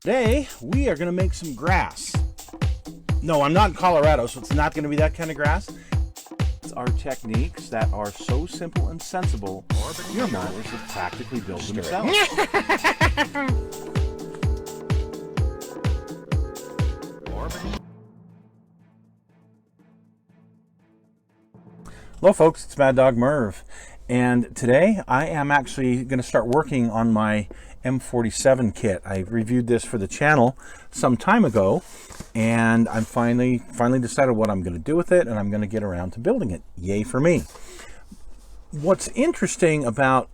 Today, we are going to make some grass. No, I'm not in Colorado, so it's not going to be that kind of grass. It's our techniques that are so simple and sensible, your mowers have practically built themselves. Hello folks, it's Mad Dog Merv, and today I am actually going to start working on my M47 kit. I reviewed this for the channel some time ago, and I'm finally decided what I'm going to do with it, and I'm going to get around to building it. Yay for me. What's interesting about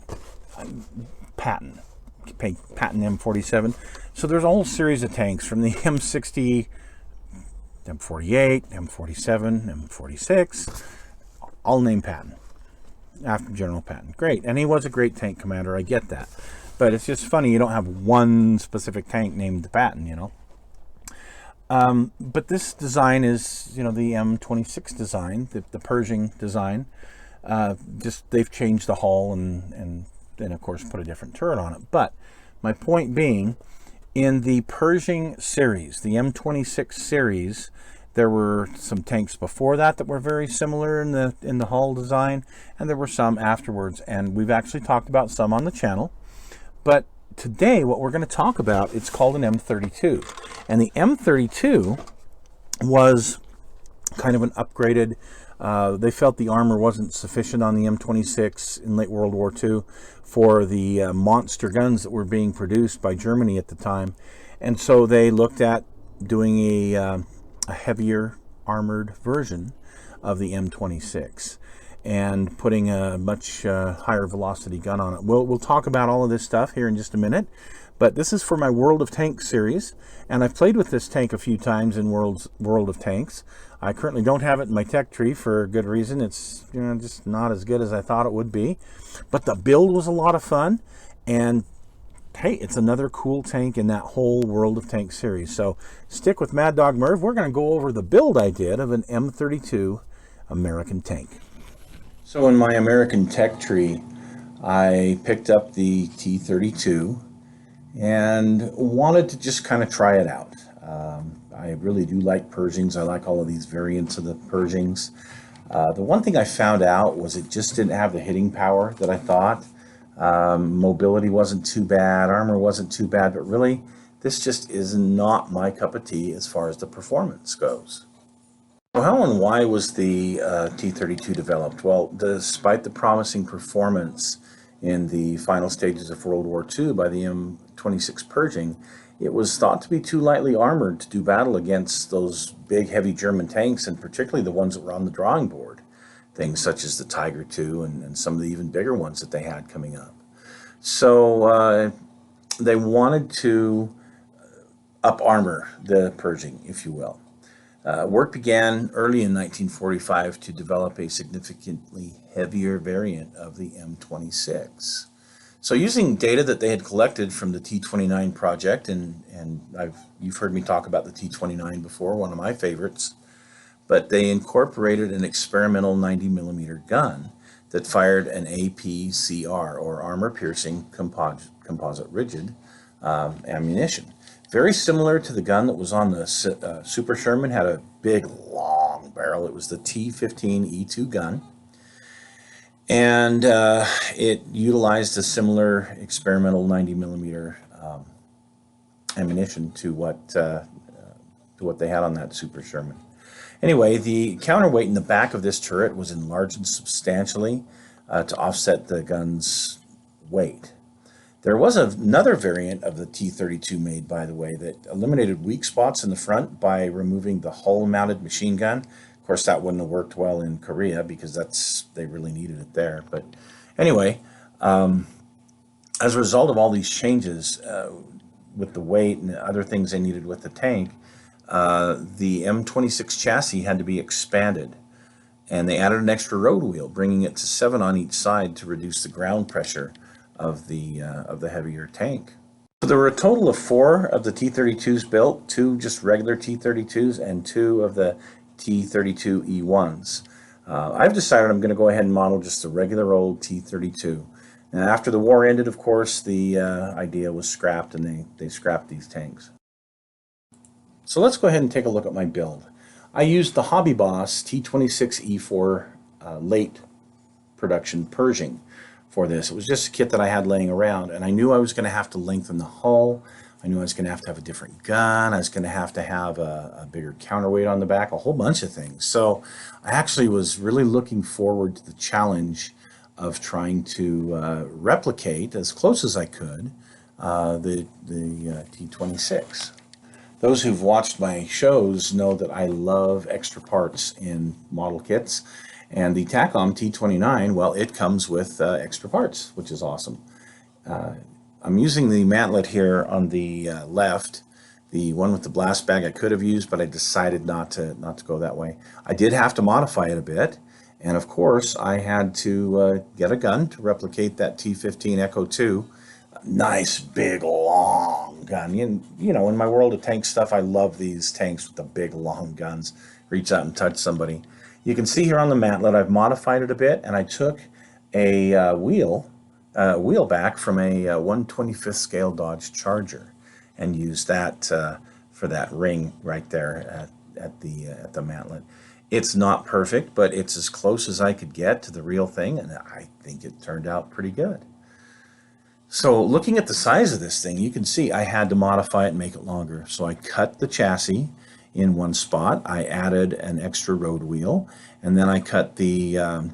Patton M47, so there's a whole series of tanks from the M60, M48, M47, M46, all named Patton, after General Patton. Great, and he was a great tank commander, I get that. But it's just funny, you don't have one specific tank named Patton, you know. But this design is, you know, the M26 design, the Pershing design. Just they've changed the hull and of course put a different turret on it. But my point being, in the Pershing series, the M26 series, there were some tanks before that were very similar in the hull design, and there were some afterwards. And we've actually talked about some on the channel. But today, what we're going to talk about, it's called an M32. And the M32 was kind of an upgraded, they felt the armor wasn't sufficient on the M26 in late World War II for the monster guns that were being produced by Germany at the time. And so they looked at doing a heavier armored version of the M26 and putting a much higher velocity gun on it. We'll talk about all of this stuff here in just a minute, but this is for my World of Tanks series, and I've played with this tank a few times in World of Tanks. I currently don't have it in my tech tree for a good reason. It's, you know, just not as good as I thought it would be, but the build was a lot of fun, and hey, it's another cool tank in that whole World of Tanks series. So stick with Mad Dog Merv. We're going to go over the build I did of an M32 American tank. So in my American tech tree, I picked up the T32 and wanted to just kind of try it out. I really do like Pershings. I like all of these variants of the Pershings. The one thing I found out was it just didn't have the hitting power that I thought. Mobility wasn't too bad, armor wasn't too bad, but really this just is not my cup of tea as far as the performance goes. So how and why was the T32 developed? Well, despite the promising performance in the final stages of World War II by the M26 Pershing, it was thought to be too lightly armored to do battle against those big heavy German tanks, and particularly the ones that were on the drawing board. Things such as the Tiger II and some of the even bigger ones that they had coming up. So they wanted to up armor the Pershing, if you will. Work began early in 1945 to develop a significantly heavier variant of the M26. So using data that they had collected from the T29 project, and you've heard me talk about the T29 before, one of my favorites, but they incorporated an experimental 90mm gun that fired an APCR, or armor-piercing composite rigid ammunition. Very similar to the gun that was on the Super Sherman, had a big, long barrel. It was the T15E2 gun. And it utilized a similar experimental 90mm ammunition to what they had on that Super Sherman. Anyway, the counterweight in the back of this turret was enlarged substantially to offset the gun's weight. There was another variant of the T32 made, by the way, that eliminated weak spots in the front by removing the hull-mounted machine gun. Of course, that wouldn't have worked well in Korea because they really needed it there. But anyway, as a result of all these changes with the weight and the other things they needed with the tank, the M26 chassis had to be expanded, and they added an extra road wheel, bringing it to 7 on each side to reduce the ground pressure of the heavier tank. So there were a total of 4 of the T32s built, 2 just regular T32s and 2 of the T32 E1s. I've decided I'm going to go ahead and model just a regular old T32. And after the war ended, of course, the idea was scrapped, and they scrapped these tanks. So let's go ahead and take a look at my build. I used the Hobby Boss T26E4 late production Pershing for this. It was just a kit that I had laying around, and I knew I was going to have to lengthen the hull. I knew I was going to have a different gun. I was going to have a bigger counterweight on the back, a whole bunch of things. So I actually was really looking forward to the challenge of trying to replicate as close as I could the T26. Those who've watched my shows know that I love extra parts in model kits. And the Takom T29, well, it comes with extra parts, which is awesome. I'm using the mantlet here on the left, the one with the blast bag I could have used, but I decided not to go that way. I did have to modify it a bit, and of course I had to get a gun to replicate that T15 Echo 2. Nice, big, long gun. You know, in my World of Tanks stuff, I love these tanks with the big, long guns. Reach out and touch somebody. You can see here on the mantlet, I've modified it a bit, and I took a wheel back from a 1/25th scale Dodge Charger and used that for that ring right there at the mantlet. It's not perfect, but it's as close as I could get to the real thing, and I think it turned out pretty good. So looking at the size of this thing, you can see I had to modify it and make it longer. So I cut the chassis in one spot. I added an extra road wheel, and then I cut the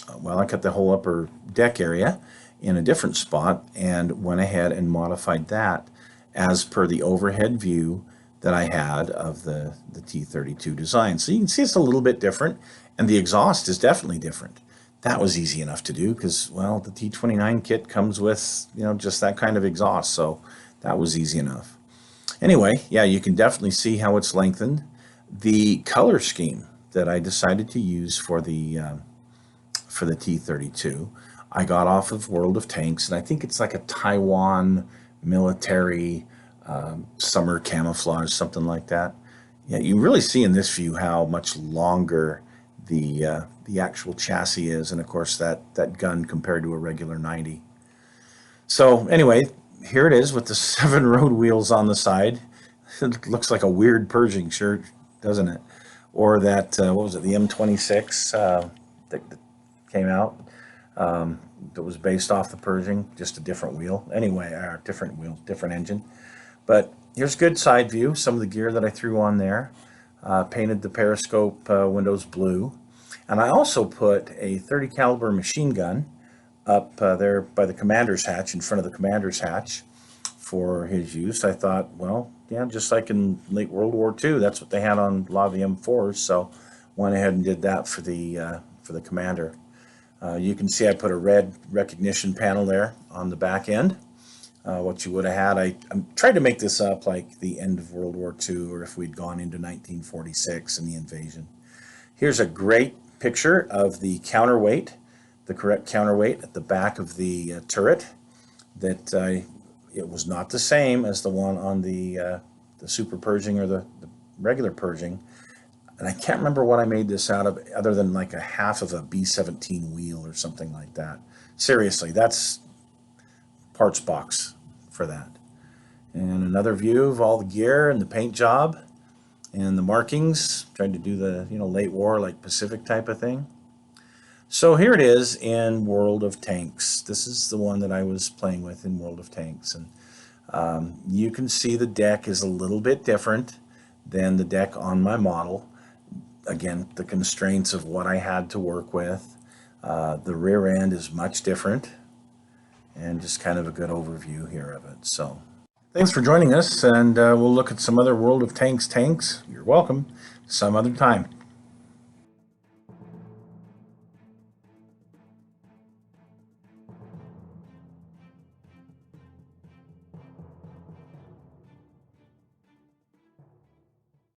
whole upper deck area in a different spot and went ahead and modified that as per the overhead view that I had of the T32 design. So you can see it's a little bit different, and the exhaust is definitely different. That was easy enough to do because, well, the T29 kit comes with, you know, just that kind of exhaust, so that was easy enough. Anyway, yeah, you can definitely see how it's lengthened. The color scheme that I decided to use for the T32, I got off of World of Tanks, and I think it's like a Taiwan military summer camouflage, something like that. Yeah, you really see in this view how much longer the actual chassis is, and of course that gun compared to a regular 90. So anyway, here it is with the 7 road wheels on the side. It looks like a weird Pershing shirt, doesn't it? Or that, what was it, the M26 that came out that was based off the Pershing, just a different wheel. Anyway, different wheel, different engine. But here's good side view, some of the gear that I threw on there. Painted the periscope windows blue. And I also put a 30 caliber machine gun up there by the commander's hatch, in front of the commander's hatch for his use. I thought, well, yeah, just like in late World War II, that's what they had on a lot of the M4s, so went ahead and did that for the commander. You can see I put a red recognition panel there on the back end. What you would have had, I tried to make this up like the end of World War II, or if we'd gone into 1946 and the invasion. Here's a great picture of the counterweight, the correct counterweight at the back of the turret. That it was not the same as the one on the Super Pershing or the regular Pershing. And I can't remember what I made this out of, other than like a half of a B-17 wheel or something like that. Seriously, that's parts box for that. And another view of all the gear and the paint job and the markings. Tried to do the, you know, late war, like Pacific type of thing. So here it is in World of Tanks. This is the one that I was playing with in World of Tanks. And you can see the deck is a little bit different than the deck on my model. Again, the constraints of what I had to work with. The rear end is much different, and just kind of a good overview here of it. So thanks for joining us, and we'll look at some other World of Tanks tanks. You're welcome. Some other time.